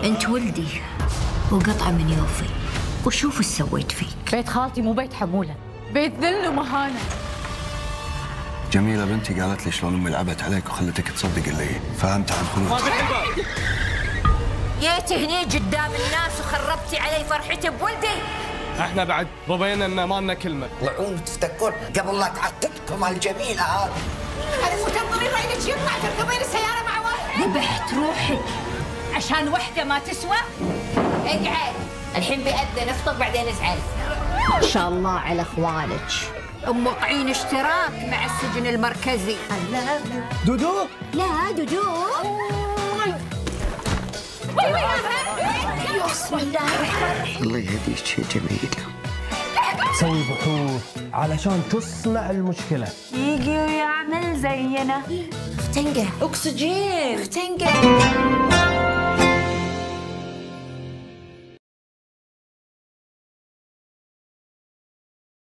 انت ولدي وقطعه من يوفي، وشوف ايش سويت فيك. بيت خالتي مو بيت حموله، بيت ذل ومهانه. جميلة بنتي قالت لي شلون امي لعبت عليك وخلتك تصدق اللي فهمت عن خلود. جيتي هني قدام الناس وخربتي علي فرحتي بولدي. احنا بعد رضينا ان ما لنا كلمه. طلعون تفتكون قبل لا تعقدكم الجميله هذه. انا مو تنظرين رأيك يطلع تركبين السياره مع واحد. ذبحت روحك عشان وحده ما تسوى. اقعد الحين بيأذن، افطر بعدين ازعل. ان شاء الله على اخوانك موقعين اشتراك مع السجن المركزي. دودو؟ لا دودو. بسم الله الرحمن الرحيم. الله يهديك يا جميله. تسوي بحوث علشان تصنع المشكله. يجي ويعمل زينا. ختنقة اكسجين ختنقة.